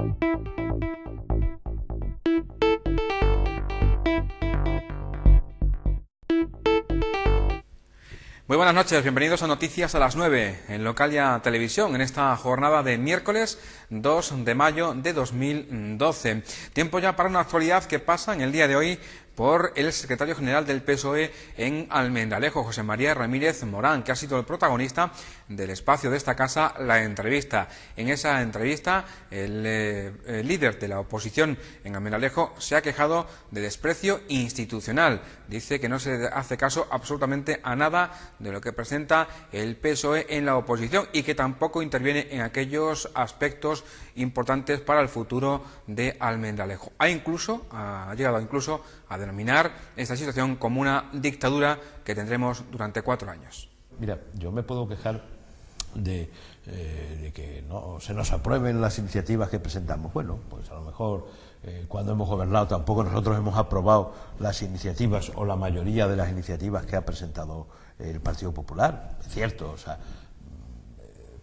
Muy buenas noches, bienvenidos a Noticias a las 9 en Localia Televisión en esta jornada de miércoles 2 de mayo de 2012. Tiempo ya para una actualidad que pasa en el día de hoy por el secretario general del PSOE en Almendralejo, José María Ramírez Morán, que ha sido el protagonista del espacio de esta casa, La Entrevista. En esa entrevista, el líder de la oposición en Almendralejo se ha quejado de desprecio institucional. Dice que no se hace caso absolutamente a nada de lo que presenta el PSOE en la oposición y que tampoco interviene en aquellos aspectos importantes para el futuro de Almendralejo. Ha llegado incluso a denominar esta situación como una dictadura que tendremos durante 4 años. Mira, yo me puedo quejar de que no se nos aprueben las iniciativas que presentamos. Bueno, pues a lo mejor cuando hemos gobernado tampoco nosotros hemos aprobado las iniciativas o la mayoría de las iniciativas que ha presentado el Partido Popular, es cierto, o sea,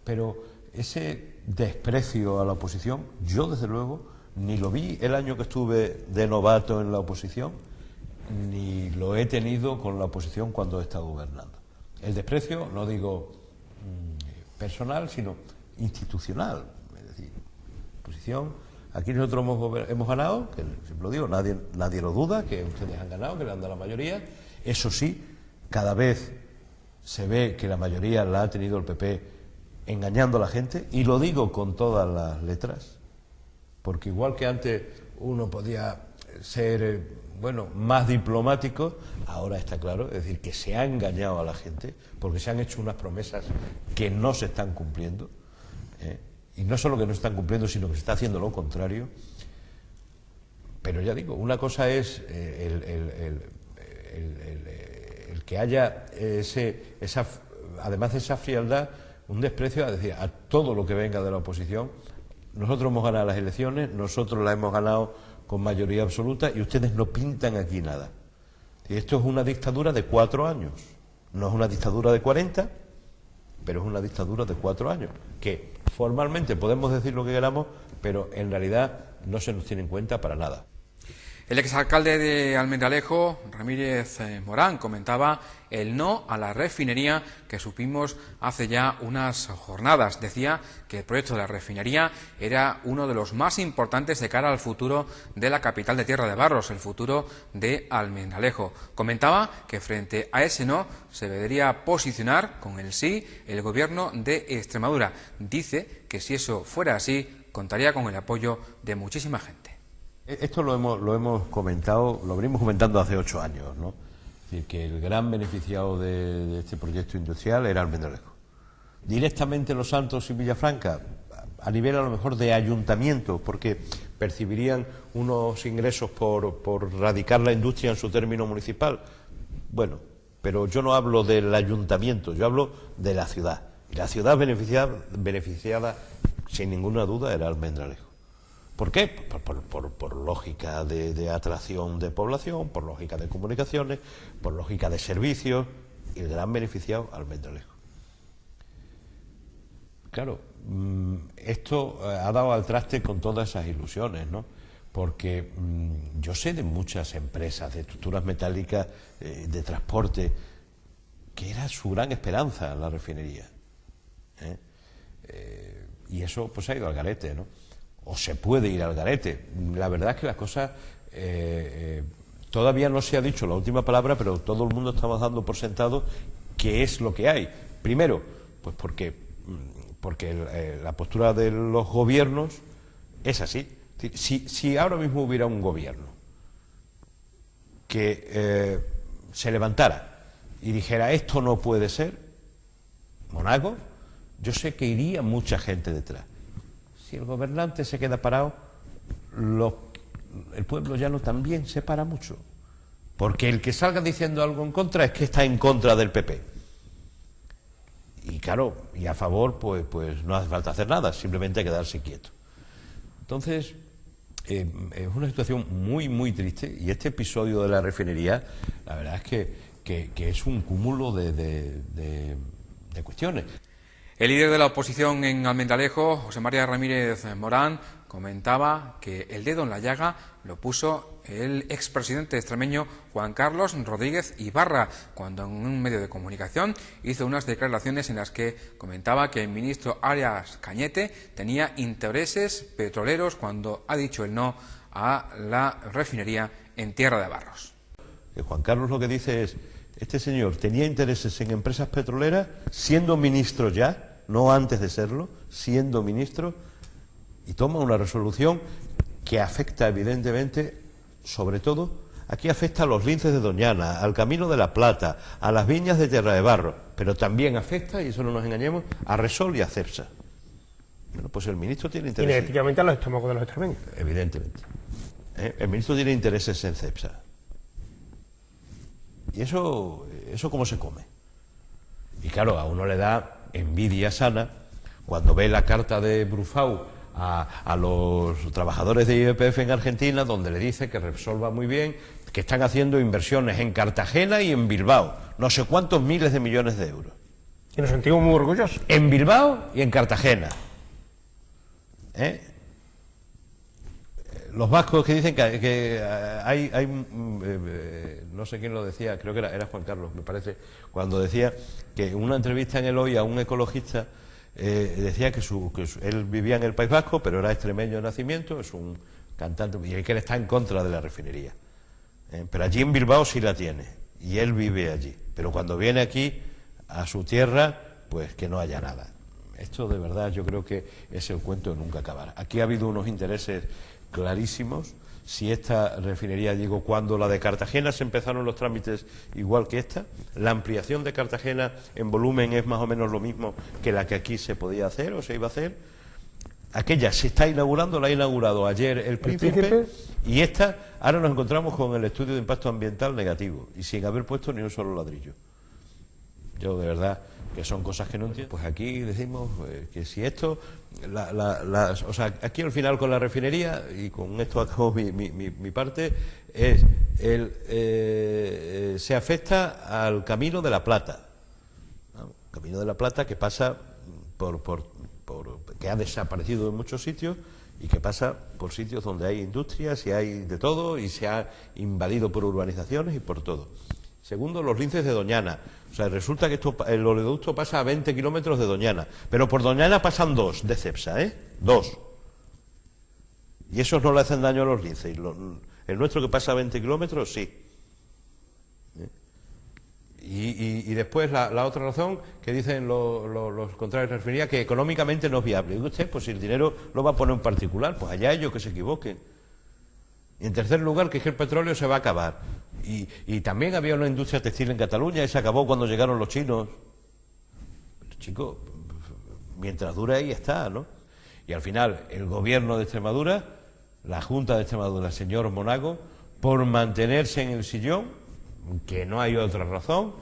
pero ese desprecio a la oposición, yo desde luego ni lo vi el año que estuve de novato en la oposición, ni lo he tenido con la oposición cuando he estado gobernando. El desprecio, no digo personal, sino institucional. Es decir, oposición, aquí nosotros hemos ganado, que siempre lo digo, nadie lo duda, que ustedes han ganado, que le han dado la mayoría. Eso sí, cada vez se ve que la mayoría la ha tenido el PP engañando a la gente, y lo digo con todas las letras, porque igual que antes uno podía ser, más diplomático, ahora está claro, es decir, que se ha engañado a la gente, porque se han hecho unas promesas que no se están cumpliendo, y no solo que no se están cumpliendo, sino que se está haciendo lo contrario. Pero ya digo, una cosa es el que haya además de esa frialdad, un desprecio a todo lo que venga de la oposición. Nosotros hemos ganado las elecciones, nosotros las hemos ganado con mayoría absoluta y ustedes no pintan aquí nada. Y esto es una dictadura de 4 años, no es una dictadura de 40, pero es una dictadura de 4 años, que formalmente podemos decir lo que queramos, pero en realidad no se nos tiene en cuenta para nada. El exalcalde de Almendralejo, Ramírez Morán, comentaba el no a la refinería que supimos hace ya unas jornadas. Decía que el proyecto de la refinería era uno de los más importantes de cara al futuro de la capital de Tierra de Barros, el futuro de Almendralejo. Comentaba que frente a ese no se debería posicionar con el sí el gobierno de Extremadura. Dice que si eso fuera así, contaría con el apoyo de muchísima gente. Esto lo hemos comentado, lo venimos comentando hace 8 años, ¿no? Es decir, que el gran beneficiado de este proyecto industrial era Almendralejo. Directamente Los Santos y Villafranca, a nivel a lo mejor de ayuntamiento, porque percibirían unos ingresos por radicar la industria en su término municipal. Bueno, pero yo no hablo del ayuntamiento, yo hablo de la ciudad. Y la ciudad beneficiada, sin ninguna duda, era Almendralejo. ¿Por qué? Por lógica de atracción de población, por lógica de comunicaciones, por lógica de servicios, y el gran beneficiado, Almendralejo. Claro, esto ha dado al traste con todas esas ilusiones, ¿no? Porque yo sé de muchas empresas de estructuras metálicas, de transporte, que era su gran esperanza la refinería. Y eso pues ha ido al garete, ¿no? O se puede ir al garete. La verdad es que las cosas todavía no se ha dicho la última palabra, pero todo el mundo estamos dando por sentado que es lo que hay. Primero, pues porque la postura de los gobiernos es así. Si ahora mismo hubiera un gobierno que se levantara y dijera esto no puede ser, Monago, yo sé que iría mucha gente detrás. Si el gobernante se queda parado, el pueblo llano también se para mucho. Porque el que salga diciendo algo en contra es que está en contra del PP. Y claro, y a favor, pues no hace falta hacer nada, simplemente quedarse quieto. Entonces, es una situación muy, muy triste, y este episodio de la refinería, la verdad es que es un cúmulo de cuestiones. El líder de la oposición en Almendralejo, José María Ramírez Morán, comentaba que el dedo en la llaga lo puso el expresidente extremeño Juan Carlos Rodríguez Ibarra, cuando en un medio de comunicación hizo unas declaraciones en las que comentaba que el ministro Arias Cañete tenía intereses petroleros cuando ha dicho el no a la refinería en Tierra de Barros. Que Juan Carlos lo que dice es, este señor tenía intereses en empresas petroleras, siendo ministro ya, no antes de serlo, siendo ministro, y toma una resolución que afecta evidentemente, sobre todo, aquí afecta a los linces de Doñana, al Camino de la Plata, a las viñas de Tierra de Barro, pero también afecta, y eso no nos engañemos, a Repsol y a Cepsa. Bueno, pues el ministro tiene intereses. Inevitablemente a los estómagos de los extremeños. Evidentemente. El ministro tiene intereses en Cepsa. ¿Y eso cómo se come? Y claro, a uno le da envidia sana cuando ve la carta de Brufau a los trabajadores de YPF en Argentina, donde le dice que Repsol va muy bien, que están haciendo inversiones en Cartagena y en Bilbao, no sé cuántos miles de millones de euros. Y nos sentimos muy orgullosos. En Bilbao y en Cartagena. Los vascos que dicen que hay no sé quién lo decía, creo que era Juan Carlos, me parece, cuando decía que en una entrevista en el Hoy a un ecologista decía que él vivía en el País Vasco, pero era extremeño de nacimiento, es un cantante, y que él está en contra de la refinería. Pero allí en Bilbao sí la tiene, y él vive allí. Pero cuando viene aquí, a su tierra, pues que no haya nada. Esto de verdad yo creo que es el cuento de nunca acabar. Aquí ha habido unos intereses clarísimos. Si esta refinería, digo, cuando la de Cartagena se empezaron los trámites igual que esta, la ampliación de Cartagena en volumen es más o menos lo mismo que la que aquí se podía hacer o se iba a hacer. Aquella se está inaugurando, la ha inaugurado ayer el Príncipe, y esta, ahora nos encontramos con el estudio de impacto ambiental negativo y sin haber puesto ni un solo ladrillo. Yo de verdad que son cosas que no entiendo. Pues aquí decimos que si esto, o sea, aquí al final con la refinería, y con esto acabo mi parte, es se afecta al Camino de la Plata, ¿no? Camino de la Plata que pasa que ha desaparecido en muchos sitios y que pasa por sitios donde hay industrias y hay de todo y se ha invadido por urbanizaciones y por todo. Segundo, los linces de Doñana. O sea, resulta que el oleoducto pasa a 20 kilómetros de Doñana, pero por Doñana pasan 2 de Cepsa, 2. Y esos no le hacen daño a los linces. El nuestro que pasa a 20 kilómetros, sí. Y después la otra razón que dicen los contrarios de la refinería, que económicamente no es viable. Digo usted, pues si el dinero lo va a poner un particular, pues allá ellos que se equivoquen. Y en tercer lugar, que es que el petróleo se va a acabar. Y también había una industria textil en Cataluña y se acabó cuando llegaron los chinos. Pero, chicos, mientras dure ahí está, ¿no? Y al final, el gobierno de Extremadura, la Junta de Extremadura, el señor Monago, por mantenerse en el sillón, que no hay otra razón,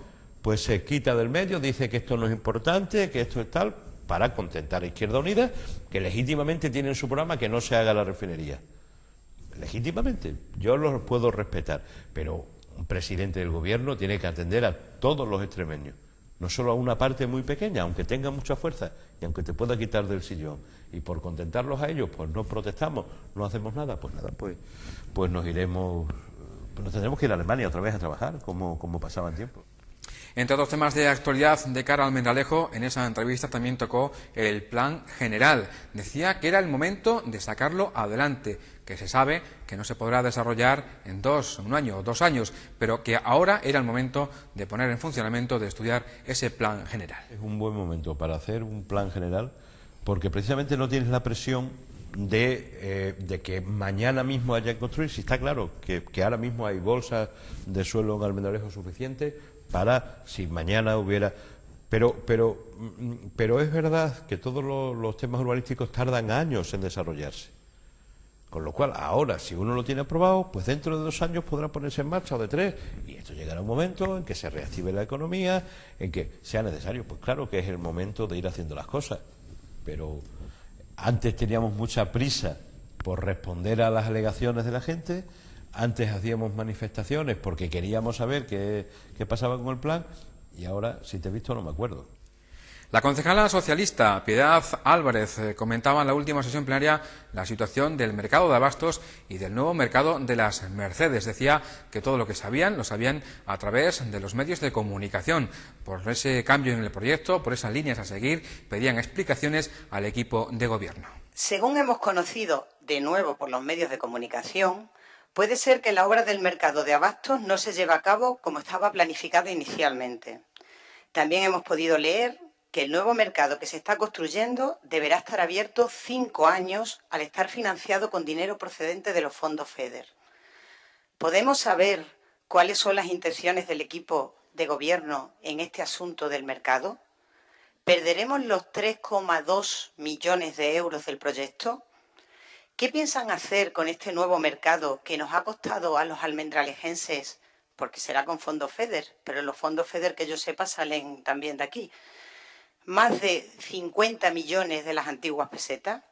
pues se quita del medio, dice que esto no es importante, que esto es tal, para contentar a Izquierda Unida, que legítimamente tiene en su programa que no se haga la refinería. Legítimamente, yo los puedo respetar, pero un presidente del gobierno tiene que atender a todos los extremeños, no solo a una parte muy pequeña, aunque tenga mucha fuerza y aunque te pueda quitar del sillón. Y por contentarlos a ellos, pues no protestamos, no hacemos nada, pues nada, pues nos iremos, pues nos tendremos que ir a Alemania otra vez a trabajar, como pasaba en tiempo. Entre otros temas de actualidad de cara al Almendralejo, en esa entrevista también tocó el plan general. Decía que era el momento de sacarlo adelante, que se sabe que no se podrá desarrollar en un año o 2 años, pero que ahora era el momento de poner en funcionamiento, de estudiar ese plan general. Es un buen momento para hacer un plan general, porque precisamente no tienes la presión de que mañana mismo haya que construir. Si está claro que ahora mismo hay bolsas de suelo en Almendralejo suficientes para si mañana hubiera... Pero es verdad que todos los temas urbanísticos tardan años en desarrollarse. Con lo cual, ahora, si uno lo tiene aprobado, pues dentro de 2 años podrá ponerse en marcha, o de 3, y esto llegará un momento en que se reactive la economía, en que sea necesario. Pues claro que es el momento de ir haciendo las cosas, pero antes teníamos mucha prisa por responder a las alegaciones de la gente, antes hacíamos manifestaciones porque queríamos saber qué pasaba con el plan, y ahora, si te he visto, no me acuerdo. La concejala socialista Piedad Álvarez comentaba en la última sesión plenaria la situación del mercado de abastos y del nuevo mercado de las Mercedes. Decía que todo lo que sabían, lo sabían a través de los medios de comunicación. Por ese cambio en el proyecto, por esas líneas a seguir, pedían explicaciones al equipo de gobierno. Según hemos conocido, de nuevo por los medios de comunicación, puede ser que la obra del mercado de abastos no se lleve a cabo como estaba planificada inicialmente. También hemos podido leer que el nuevo mercado que se está construyendo deberá estar abierto 5 años al estar financiado con dinero procedente de los fondos FEDER. ¿Podemos saber cuáles son las intenciones del equipo de gobierno en este asunto del mercado? ¿Perderemos los 3,2 millones de euros del proyecto? ¿Qué piensan hacer con este nuevo mercado que nos ha costado a los almendralejenses, porque será con fondos FEDER, pero los fondos FEDER que yo sepa salen también de aquí, más de 50 millones de las antiguas pesetas?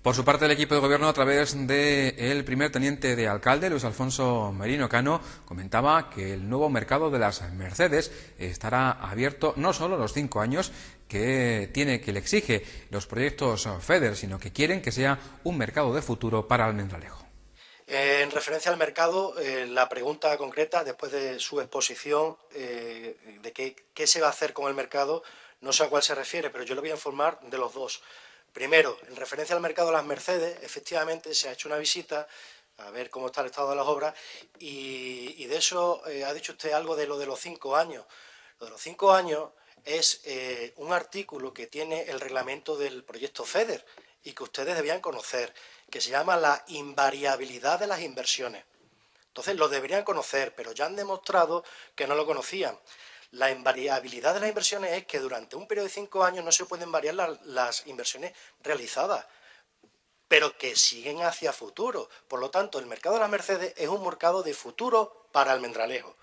Por su parte, el equipo de gobierno, a través del primer teniente de alcalde, Luis Alfonso Merino Cano, comentaba que el nuevo mercado de las Mercedes estará abierto no solo los 5 años que le exige los proyectos FEDER, sino que quieren que sea un mercado de futuro para Almendralejo. En referencia al mercado, la pregunta concreta, después de su exposición, de qué se va a hacer con el mercado, no sé a cuál se refiere, pero yo le voy a informar de los dos. Primero, en referencia al mercado de las Mercedes, efectivamente se ha hecho una visita a ver cómo está el estado de las obras y de eso ha dicho usted algo de lo de los 5 años. Lo de los 5 años es un artículo que tiene el reglamento del proyecto FEDER y que ustedes debían conocer, que se llama la invariabilidad de las inversiones. Entonces lo deberían conocer, pero ya han demostrado que no lo conocían. La invariabilidad de las inversiones es que durante un periodo de 5 años no se pueden variar las inversiones realizadas, pero que siguen hacia futuro. Por lo tanto, el mercado de las Mercedes es un mercado de futuro para Almendralejo.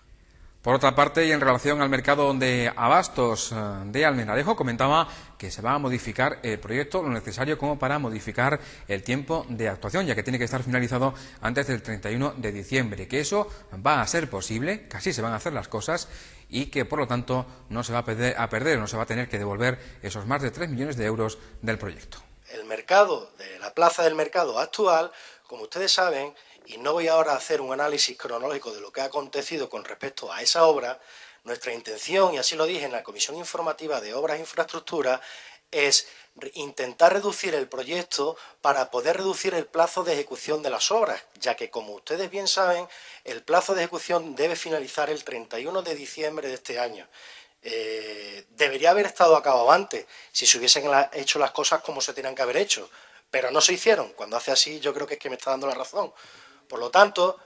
Por otra parte, y en relación al mercado de abastos de Almendralejo, comentaba que se va a modificar el proyecto lo necesario como para modificar el tiempo de actuación, ya que tiene que estar finalizado antes del 31 de diciembre, que eso va a ser posible, que así se van a hacer las cosas y que, por lo tanto, no se va a perder, no se va a tener que devolver esos más de 3 millones de euros del proyecto. El mercado, de la plaza del mercado actual, como ustedes saben, y no voy ahora a hacer un análisis cronológico de lo que ha acontecido con respecto a esa obra, nuestra intención, y así lo dije en la Comisión Informativa de Obras e Infraestructuras, es intentar reducir el proyecto para poder reducir el plazo de ejecución de las obras, ya que, como ustedes bien saben, el plazo de ejecución debe finalizar el 31 de diciembre de este año. Debería haber estado acabado antes, si se hubiesen hecho las cosas como se tenían que haber hecho, pero no se hicieron. Cuando hace así, yo creo que es que me está dando la razón. Por lo tanto,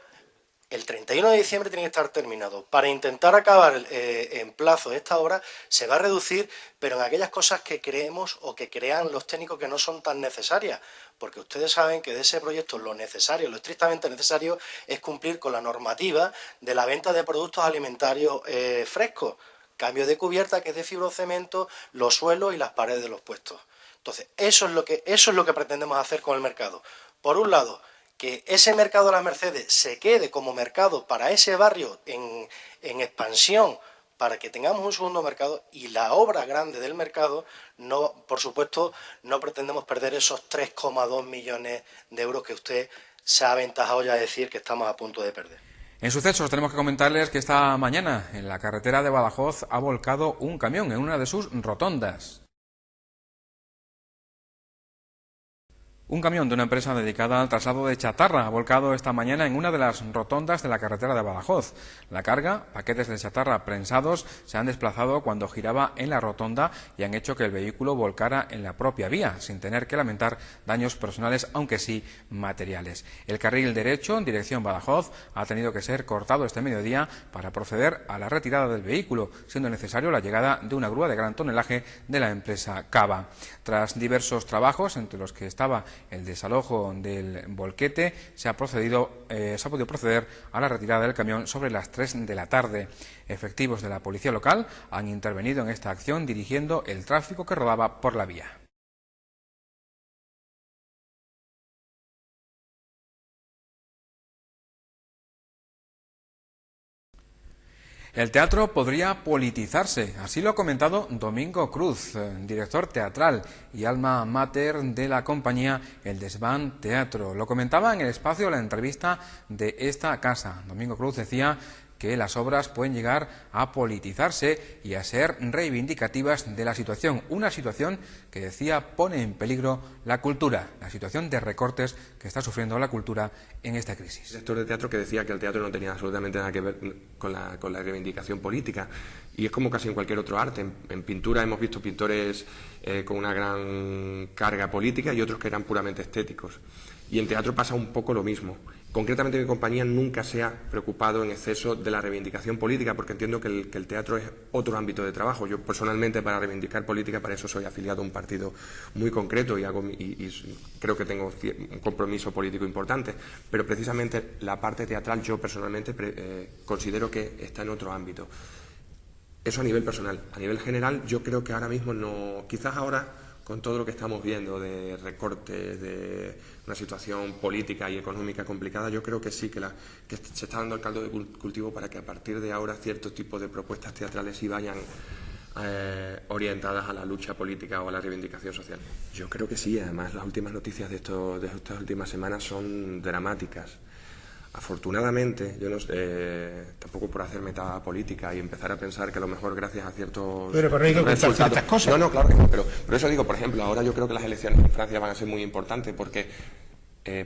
el 31 de diciembre tiene que estar terminado. Para intentar acabar en plazo esta obra se va a reducir, pero en aquellas cosas que creemos o que crean los técnicos que no son tan necesarias, porque ustedes saben que de ese proyecto lo necesario, lo estrictamente necesario, es cumplir con la normativa de la venta de productos alimentarios frescos, cambio de cubierta, que es de fibrocemento, los suelos y las paredes de los puestos. Entonces, eso es lo que pretendemos hacer con el mercado. Por un lado, que ese mercado de las Mercedes se quede como mercado para ese barrio en expansión, para que tengamos un segundo mercado, y la obra grande del mercado, no, por supuesto, no pretendemos perder esos 3,2 millones de euros que usted se ha aventajado ya a decir que estamos a punto de perder. En sucesos tenemos que comentarles que esta mañana en la carretera de Badajoz ha volcado un camión en una de sus rotondas. Un camión de una empresa dedicada al traslado de chatarra ha volcado esta mañana en una de las rotondas de la carretera de Badajoz. La carga, paquetes de chatarra prensados, se han desplazado cuando giraba en la rotonda y han hecho que el vehículo volcara en la propia vía, sin tener que lamentar daños personales, aunque sí materiales. El carril derecho, en dirección Badajoz, ha tenido que ser cortado este mediodía para proceder a la retirada del vehículo, siendo necesario la llegada de una grúa de gran tonelaje de la empresa Cava. Tras diversos trabajos, entre los que estaba el desalojo del volquete, se ha podido proceder a la retirada del camión sobre las 3 de la tarde. Efectivos de la policía local han intervenido en esta acción dirigiendo el tráfico que rodaba por la vía. El teatro podría politizarse, así lo ha comentado Domingo Cruz, director teatral y alma mater de la compañía El Desván Teatro. Lo comentaba en el espacio de la entrevista de esta casa. Domingo Cruz decía que las obras pueden llegar a politizarse y a ser reivindicativas de la situación. Una situación que, decía, pone en peligro la cultura, la situación de recortes que está sufriendo la cultura en esta crisis. Director de teatro que decía que el teatro no tenía absolutamente nada que ver con la reivindicación política. Y es como casi en cualquier otro arte. En pintura hemos visto pintores con una gran carga política y otros que eran puramente estéticos. Y en teatro pasa un poco lo mismo. Concretamente mi compañía nunca se ha preocupado en exceso de la reivindicación política, porque entiendo que el teatro es otro ámbito de trabajo. Yo personalmente, para reivindicar política, para eso soy afiliado a un partido muy concreto y creo que tengo un compromiso político importante, pero precisamente la parte teatral yo personalmente considero que está en otro ámbito. Eso a nivel personal. A nivel general yo creo que ahora mismo no, quizás ahora, con todo lo que estamos viendo de recortes, de una situación política y económica complicada, yo creo que sí, que se está dando el caldo de cultivo para que a partir de ahora ciertos tipos de propuestas teatrales sí vayan orientadas a la lucha política o a la reivindicación social. Yo creo que sí, además las últimas noticias de estas últimas semanas son dramáticas. Afortunadamente, yo no tampoco por hacer meta política y empezar a pensar que a lo mejor gracias a ciertos pero no hay que ocultar ciertas cosas. No, claro que no, pero por eso digo, por ejemplo, ahora yo creo que las elecciones en Francia van a ser muy importantes porque,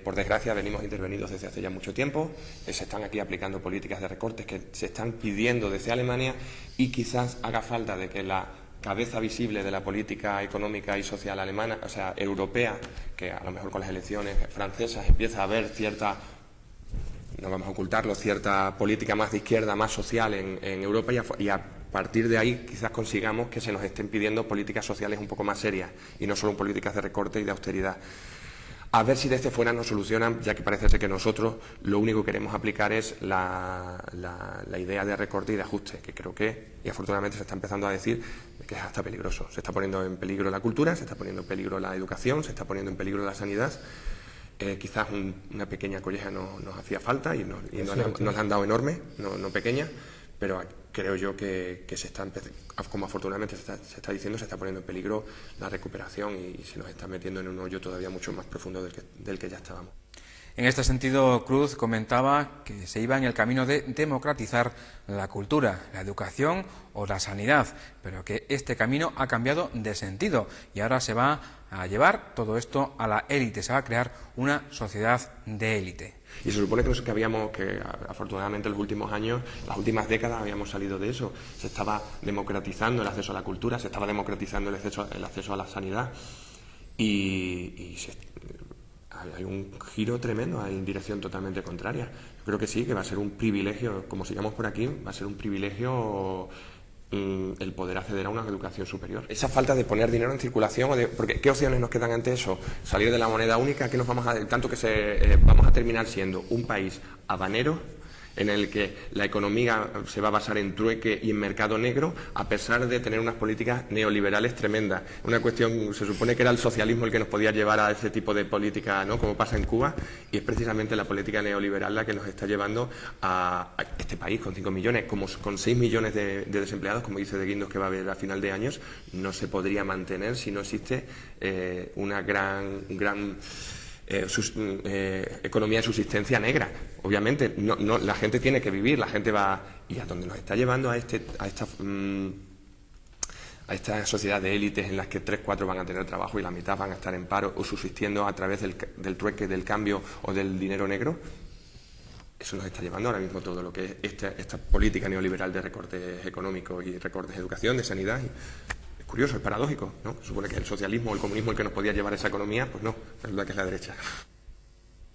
por desgracia, venimos intervenidos desde hace ya mucho tiempo, se están aquí aplicando políticas de recortes que se están pidiendo desde Alemania y quizás haga falta de que la cabeza visible de la política económica y social alemana, o sea, europea, que a lo mejor con las elecciones francesas empieza a haber cierta, no vamos a ocultarlo, cierta política más de izquierda, más social en Europa y a partir de ahí quizás consigamos que se nos estén pidiendo políticas sociales un poco más serias y no solo políticas de recorte y de austeridad. A ver si de este fuera nos solucionan, ya que parece ser que nosotros lo único que queremos aplicar es la idea de recorte y de ajuste, que creo que, y afortunadamente se está empezando a decir, que es hasta peligroso. Se está poniendo en peligro la cultura, se está poniendo en peligro la educación, se está poniendo en peligro la sanidad. Quizás una pequeña colleja nos hacía falta y nos la han dado enorme, no pequeña, pero creo yo que se está, como afortunadamente se está diciendo, se está poniendo en peligro la recuperación y se nos está metiendo en un hoyo todavía mucho más profundo del que ya estábamos. En este sentido, Cruz comentaba que se iba en el camino de democratizar la cultura, la educación o la sanidad, pero que este camino ha cambiado de sentido y ahora se va a llevar todo esto a la élite, se va a crear una sociedad de élite. Y se supone que afortunadamente en los últimos años, las últimas décadas habíamos salido de eso. Se estaba democratizando el acceso a la cultura, se estaba democratizando el acceso a la sanidad y hay un giro tremendo en dirección totalmente contraria. Yo creo que sí, que va a ser un privilegio, como sigamos por aquí, va a ser un privilegio el poder acceder a una educación superior. Esa falta de poner dinero en circulación, porque ¿qué opciones nos quedan ante eso? Salir de la moneda única, que nos vamos tanto que vamos a terminar siendo un país habanero, en el que la economía se va a basar en trueque y en mercado negro, a pesar de tener unas políticas neoliberales tremendas. Una cuestión, se supone que era el socialismo el que nos podía llevar a ese tipo de política, ¿no?, como pasa en Cuba, y es precisamente la política neoliberal la que nos está llevando a este país con 5 millones, como con 6 millones de desempleados, como dice De Guindos que va a haber a final de años, no se podría mantener si no existe una gran economía de subsistencia negra. Obviamente la gente tiene que vivir, la gente va, y a donde nos está llevando a esta sociedad de élites en las que 3-4 van a tener trabajo y la mitad van a estar en paro o subsistiendo a través del trueque, del cambio o del dinero negro. Eso nos está llevando ahora mismo todo lo que es esta política neoliberal de recortes económicos y recortes de educación, de sanidad. Curioso, es paradójico, ¿no? Se supone que el socialismo o el comunismo el que nos podía llevar a esa economía, pues no, resulta que es la derecha.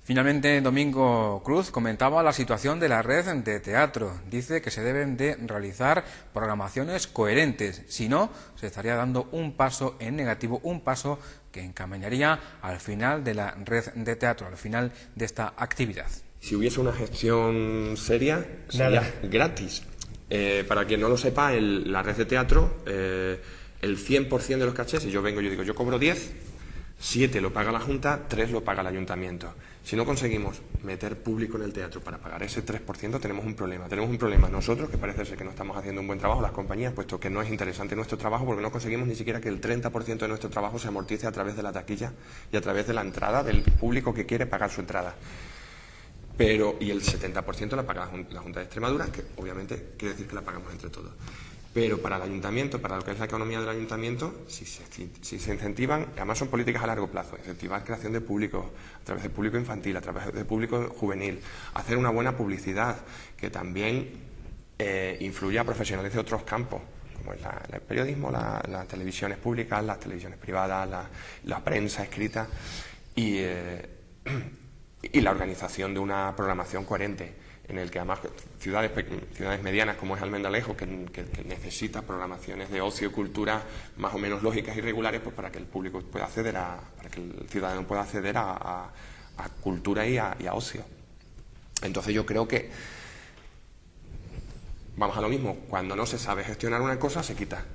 Finalmente, Domingo Cruz comentaba la situación de la red de teatro. Dice que se deben de realizar programaciones coherentes, si no, se estaría dando un paso en negativo, un paso que encaminaría al final de la red de teatro, al final de esta actividad. Si hubiese una gestión seria, sería gratis. Para quien no lo sepa, la red de teatro... el 100% de los cachés, si yo vengo y yo digo, yo cobro 10, 7 lo paga la Junta, 3 lo paga el Ayuntamiento. Si no conseguimos meter público en el teatro para pagar ese 3%, tenemos un problema. Tenemos un problema nosotros, que parece ser que no estamos haciendo un buen trabajo, las compañías, puesto que no es interesante nuestro trabajo, porque no conseguimos ni siquiera que el 30% de nuestro trabajo se amortice a través de la taquilla y a través de la entrada del público que quiere pagar su entrada. Y el 70% la paga la Junta de Extremadura, que obviamente quiere decir que la pagamos entre todos. Pero para el Ayuntamiento, para lo que es la economía del Ayuntamiento, si se incentivan, además son políticas a largo plazo, incentivar creación de público, a través de público infantil, a través de público juvenil, hacer una buena publicidad, que también influya a profesionales de otros campos, como el periodismo, las televisiones públicas, las televisiones privadas, la prensa escrita y la organización de una programación coherente, en el que además ciudades medianas como es Almendralejo, que necesita programaciones de ocio y cultura más o menos lógicas y regulares, pues para que el público pueda acceder para que el ciudadano pueda acceder a cultura y a ocio. Entonces yo creo que vamos a lo mismo, cuando no se sabe gestionar una cosa se quita.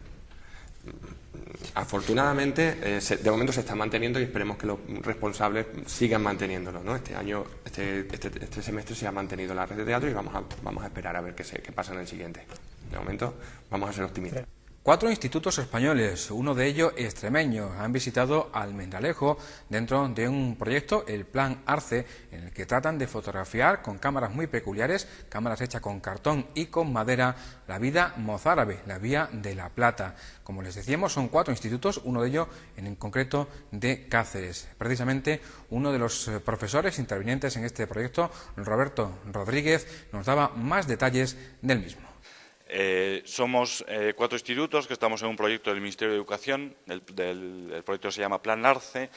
Afortunadamente, de momento se está manteniendo y esperemos que los responsables sigan manteniéndolo, ¿no? Este año, este semestre se ha mantenido la red de teatro y vamos a esperar a ver qué pasa en el siguiente. De momento, vamos a ser optimistas. 4 institutos españoles, uno de ellos extremeño, han visitado Almendralejo dentro de un proyecto, el Plan ARCE, en el que tratan de fotografiar con cámaras muy peculiares, cámaras hechas con cartón y con madera, la vida mozárabe, la Vía de la Plata. Como les decíamos, son 4 institutos, uno de ellos en concreto de Cáceres. Precisamente uno de los profesores intervinientes en este proyecto, Roberto Rodríguez, nos daba más detalles del mismo. Somos 4 institutos que estamos en un proyecto del Ministerio de Educación, el proyecto se llama Plan ARCE,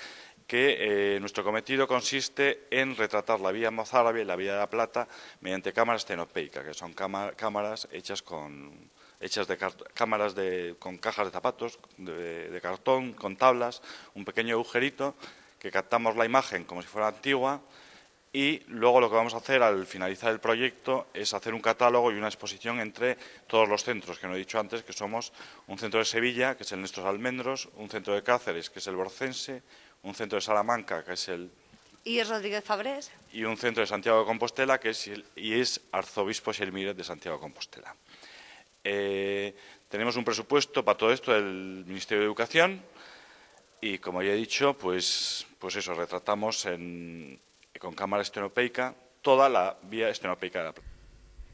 que nuestro cometido consiste en retratar la Vía mozárabe, la Vía de la Plata, mediante cámaras cenopéicas, que son cámaras hechas con cajas de zapatos, de cartón, con tablas, un pequeño agujerito, que captamos la imagen como si fuera antigua. Y luego lo que vamos a hacer al finalizar el proyecto es hacer un catálogo y una exposición entre todos los centros, que no he dicho antes, que somos un centro de Sevilla, que es el Néstor Almendros, un centro de Cáceres, que es el Borcense, un centro de Salamanca, que es el... Y es Rodríguez Fabrés. Y un centro de Santiago de Compostela, que es Arzobispo Xelmírez de Santiago de Compostela. Tenemos un presupuesto para todo esto del Ministerio de Educación y, como ya he dicho, pues eso, retratamos con cámara estenopeica toda la vía estenopeica de la Plata.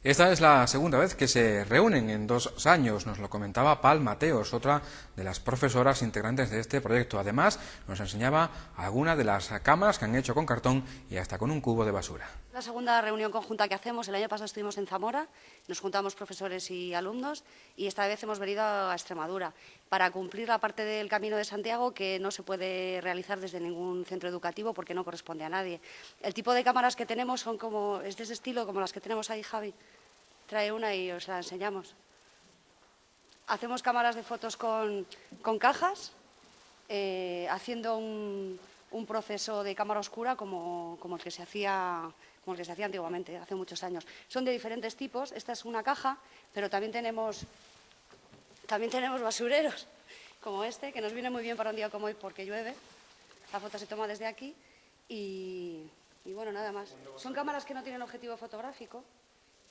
Esta es la segunda vez que se reúnen en 2 años, nos lo comentaba Pal Mateos, otra de las profesoras integrantes de este proyecto. Además, nos enseñaba algunas de las cámaras que han hecho con cartón y hasta con un cubo de basura. La segunda reunión conjunta que hacemos, el año pasado estuvimos en Zamora, nos juntamos profesores y alumnos y esta vez hemos venido a Extremadura para cumplir la parte del Camino de Santiago que no se puede realizar desde ningún centro educativo porque no corresponde a nadie. El tipo de cámaras que tenemos es de ese estilo como las que tenemos ahí, Javi. Trae una y os la enseñamos. Hacemos cámaras de fotos con cajas, haciendo un proceso de cámara oscura como el que se hacía antiguamente, hace muchos años. Son de diferentes tipos. Esta es una caja, pero también tenemos basureros, como este, que nos viene muy bien para un día como hoy porque llueve. La foto se toma desde aquí y bueno, nada más. Son cámaras que no tienen objetivo fotográfico.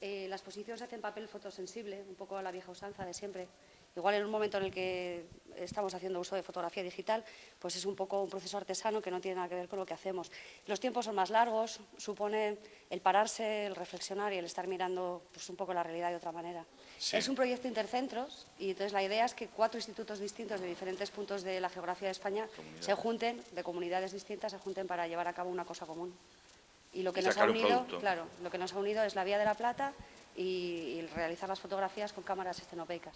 La exposición se hace en papel fotosensible, un poco a la vieja usanza de siempre. Igual en un momento en el que estamos haciendo uso de fotografía digital, pues es un poco un proceso artesano que no tiene nada que ver con lo que hacemos. Los tiempos son más largos, supone el pararse, el reflexionar y el estar mirando pues, un poco la realidad de otra manera. Sí. Es un proyecto intercentros y entonces la idea es que 4 institutos distintos de diferentes puntos de la geografía de España se junten, de comunidades distintas, se junten para llevar a cabo una cosa común. Y lo que nos ha unido, claro, lo que nos ha unido es la Vía de la Plata y realizar las fotografías con cámaras estenopeicas.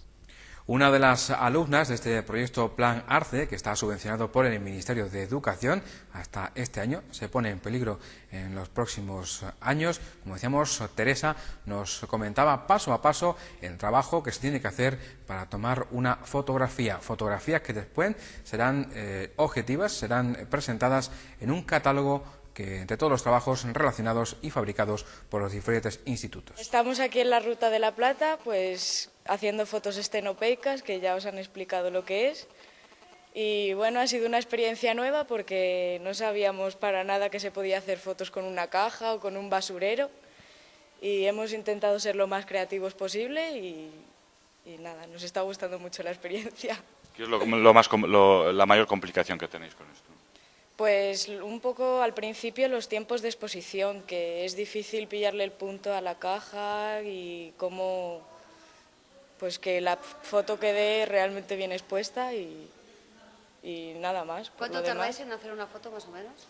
Una de las alumnas de este proyecto Plan ARCE, que está subvencionado por el Ministerio de Educación hasta este año, se pone en peligro en los próximos años. Como decíamos, Teresa nos comentaba paso a paso el trabajo que se tiene que hacer para tomar una fotografía. Fotografías que después serán objetivas, serán presentadas en un catálogo que entre todos los trabajos relacionados y fabricados por los diferentes institutos. Estamos aquí en la Ruta de la Plata, pues haciendo fotos estenopeicas, que ya os han explicado lo que es, Y bueno, ha sido una experiencia nueva porque no sabíamos para nada que se podía hacer fotos con una caja o con un basurero. Y hemos intentado ser lo más creativos posible y nada, nos está gustando mucho la experiencia. ¿Qué es la mayor complicación que tenéis con esto? Pues un poco al principio los tiempos de exposición, que es difícil pillarle el punto a la caja y cómo, pues que la foto quede realmente bien expuesta y nada más. ¿Cuánto tardáis en hacer una foto más o menos?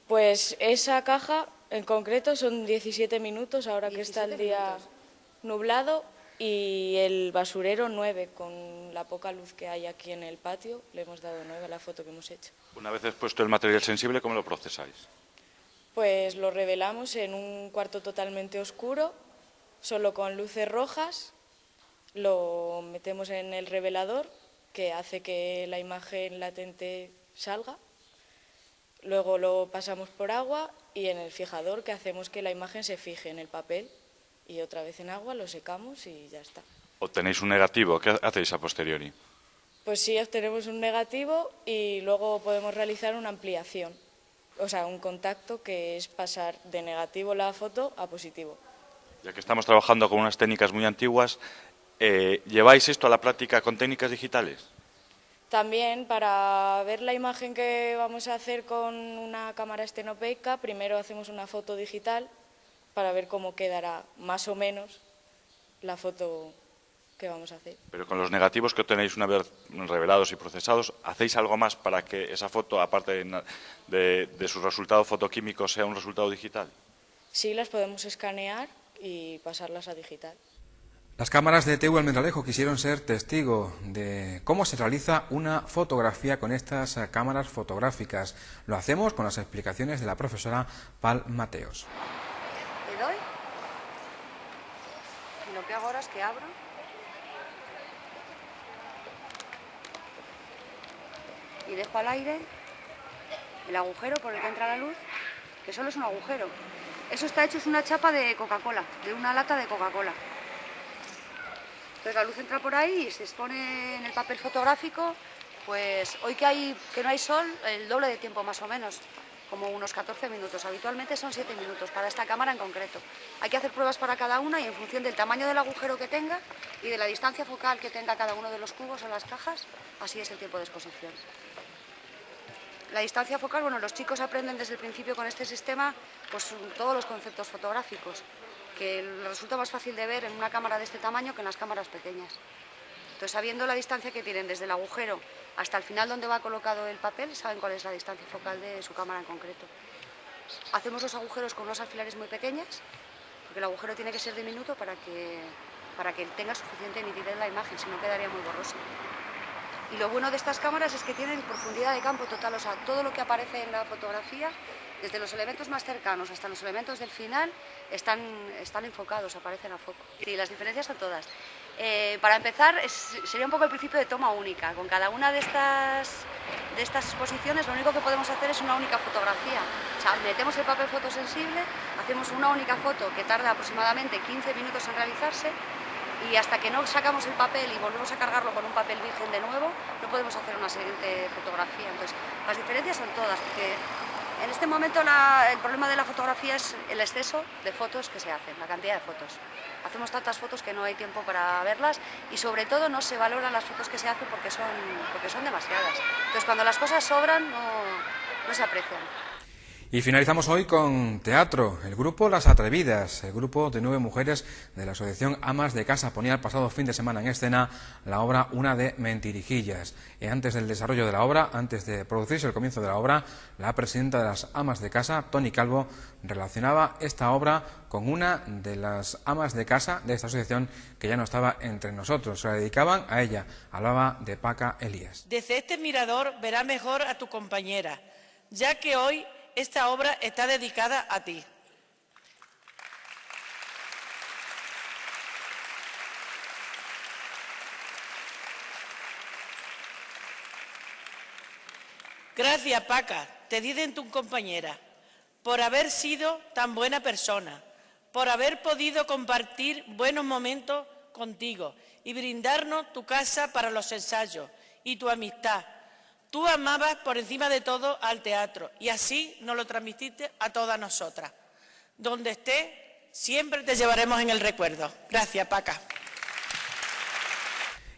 Pues esa caja en concreto son 17 minutos, ahora que está el día nublado, y el basurero 9, con la poca luz que hay aquí en el patio, le hemos dado 9 a la foto que hemos hecho. Una vez expuesto el material sensible, ¿cómo lo procesáis? Pues lo revelamos en un cuarto totalmente oscuro, solo con luces rojas, lo metemos en el revelador, que hace que la imagen latente salga, luego lo pasamos por agua y en el fijador, que hacemos que la imagen se fije en el papel, y otra vez en agua lo secamos y ya está. ¿Obtenéis un negativo? ¿Qué hacéis a posteriori? Pues sí, obtenemos un negativo y luego podemos realizar una ampliación, o sea, un contacto, que es pasar de negativo la foto a positivo. Ya que estamos trabajando con unas técnicas muy antiguas, ¿lleváis esto a la práctica con técnicas digitales? También, para ver la imagen que vamos a hacer con una cámara estenopeica, primero hacemos una foto digital para ver cómo quedará más o menos la foto que vamos a hacer. Pero con los negativos que obtenéis una vez revelados y procesados, ¿hacéis algo más para que esa foto, aparte de su resultado fotoquímico, sea un resultado digital? Sí, las podemos escanear y pasarlas a digital. Las cámaras de TU Almendralejo quisieron ser testigo de cómo se realiza una fotografía con estas cámaras fotográficas. Lo hacemos con las explicaciones de la profesora Pal Mateos. Le doy y lo que hago ahora es que abro y dejo al aire el agujero por el que entra la luz, que solo es un agujero. Eso está hecho, es una chapa de Coca-Cola, de una lata de Coca-Cola. Entonces la luz entra por ahí y se expone en el papel fotográfico, pues hoy que no hay sol, el doble de tiempo más o menos, como unos 14 minutos. Habitualmente son 7 minutos para esta cámara en concreto. Hay que hacer pruebas para cada una y en función del tamaño del agujero que tenga y de la distancia focal que tenga cada uno de los cubos o las cajas, así es el tiempo de exposición. La distancia focal, bueno, los chicos aprenden desde el principio con este sistema pues todos los conceptos fotográficos, que les resulta más fácil de ver en una cámara de este tamaño que en las cámaras pequeñas. Entonces, sabiendo la distancia que tienen desde el agujero hasta el final donde va colocado el papel, saben cuál es la distancia focal de su cámara en concreto. Hacemos los agujeros con unos alfileres muy pequeños, porque el agujero tiene que ser diminuto para que tenga suficiente nitidez en la imagen, si no quedaría muy borroso. Y lo bueno de estas cámaras es que tienen profundidad de campo total, o sea, todo lo que aparece en la fotografía, desde los elementos más cercanos hasta los elementos del final, están enfocados, aparecen a foco. Sí, las diferencias son todas. Para empezar, sería un poco el principio de toma única. Con cada una de estas exposiciones lo único que podemos hacer es una única fotografía. O sea, metemos el papel fotosensible, hacemos una única foto que tarda aproximadamente 15 minutos en realizarse, y hasta que no sacamos el papel y volvemos a cargarlo con un papel virgen de nuevo, no podemos hacer una siguiente fotografía. Entonces, las diferencias son todas, porque en este momento el problema de la fotografía es el exceso de fotos que se hacen, la cantidad de fotos. Hacemos tantas fotos que no hay tiempo para verlas y sobre todo no se valoran las fotos que se hacen porque son demasiadas. Entonces, cuando las cosas sobran no se aprecian. Y finalizamos hoy con teatro. El grupo Las Atrevidas, el grupo de 9 mujeres de la asociación Amas de Casa, ponía el pasado fin de semana en escena la obra Una de Mentirijillas. Y antes del desarrollo de la obra, antes de producirse el comienzo de la obra, la presidenta de las Amas de Casa, Toni Calvo, relacionaba esta obra con una de las amas de casa de esta asociación que ya no estaba entre nosotros. Se la dedicaban a ella. Hablaba de Paca Elías. Desde este mirador verás mejor a tu compañera, ya que hoy esta obra está dedicada a ti. Gracias, Paca, te dicen tu compañera, por haber sido tan buena persona, por haber podido compartir buenos momentos contigo y brindarnos tu casa para los ensayos y tu amistad, Tú amabas por encima de todo al teatro y así nos lo transmitiste a todas nosotras. Donde estés, siempre te llevaremos en el recuerdo. Gracias, Paca.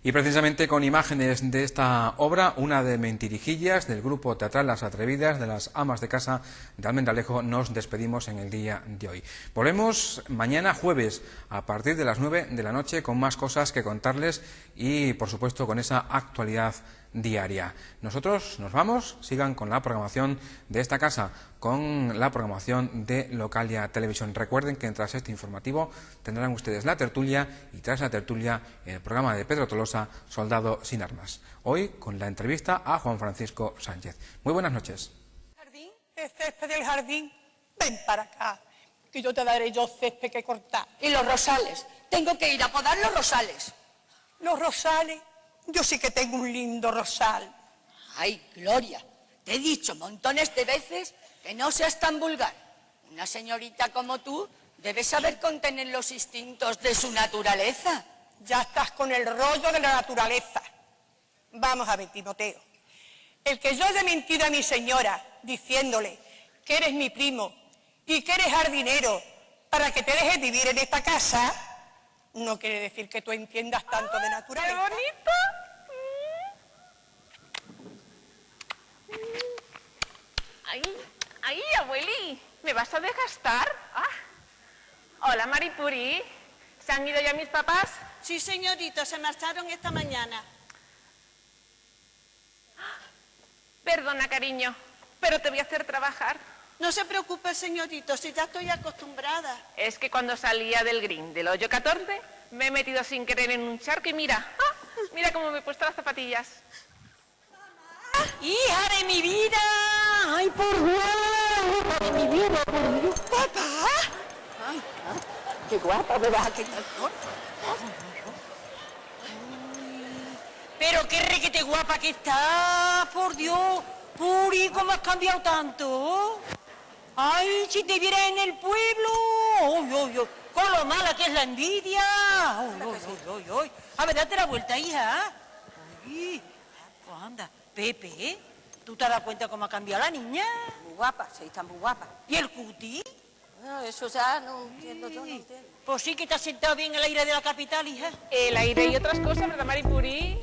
Y precisamente con imágenes de esta obra, una de Mentirijillas, del grupo teatral Las Atrevidas, de las Amas de Casa de Almendralejo, nos despedimos en el día de hoy. Volvemos mañana jueves a partir de las 9 de la noche con más cosas que contarles y, por supuesto, con esa actualidad diaria. Nosotros nos vamos, sigan con la programación de esta casa, con la programación de Localia Televisión. Recuerden que tras este informativo tendrán ustedes la tertulia y tras la tertulia el programa de Pedro Tolosa, Soldado sin Armas. Hoy con la entrevista a Juan Francisco Sánchez. Muy buenas noches. Jardín, el césped del jardín, ven para acá, que yo te daré césped que cortar. Y los rosales, tengo que ir a podar los rosales. Los rosales, yo sí que tengo un lindo rosal. Ay, Gloria, te he dicho montones de veces que no seas tan vulgar. Una señorita como tú debe saber contener los instintos de su naturaleza. Ya estás con el rollo de la naturaleza. Vamos a ver, Timoteo. El que yo haya mentido a mi señora diciéndole que eres mi primo y que eres jardinero para que te dejes vivir en esta casa, no quiere decir que tú entiendas tanto de naturaleza. ¡Qué bonito! ¡Ay, abueli! ¿Me vas a desgastar? Ah. Hola, Maripuri. ¿Se han ido ya mis papás? Sí, señorita, se marcharon esta mañana. Perdona, cariño, pero te voy a hacer trabajar. No se preocupe, señorito, si ya estoy acostumbrada. Es que cuando salía del green del hoyo 14, me he metido sin querer en un charco y mira, mira cómo me he puesto las zapatillas. ¡Hija de mi vida! ¡Ay, por Dios! ¡Hija de mi vida, por Dios! ¡Papá! ¡Ay, qué guapa me vas a quedar! Pero qué requete guapa que estás, por Dios. Puri, ¿cómo has cambiado tanto? Ay, si te vieras en el pueblo. ¡Ay, ay, ay! Con lo mala que es la envidia. ¡Ay, ay, ay, ay! A ver, date la vuelta, hija. Ay, pues anda. Pepe, ¿tú te has dado cuenta cómo ha cambiado la niña? Muy guapa, sí, está muy guapa. ¿Y el cuti? No, eso ya no entiendo yo, no entiendo. Pues sí que te has sentado bien el aire de la capital, hija. El aire y otras cosas, ¿verdad, Maripuri?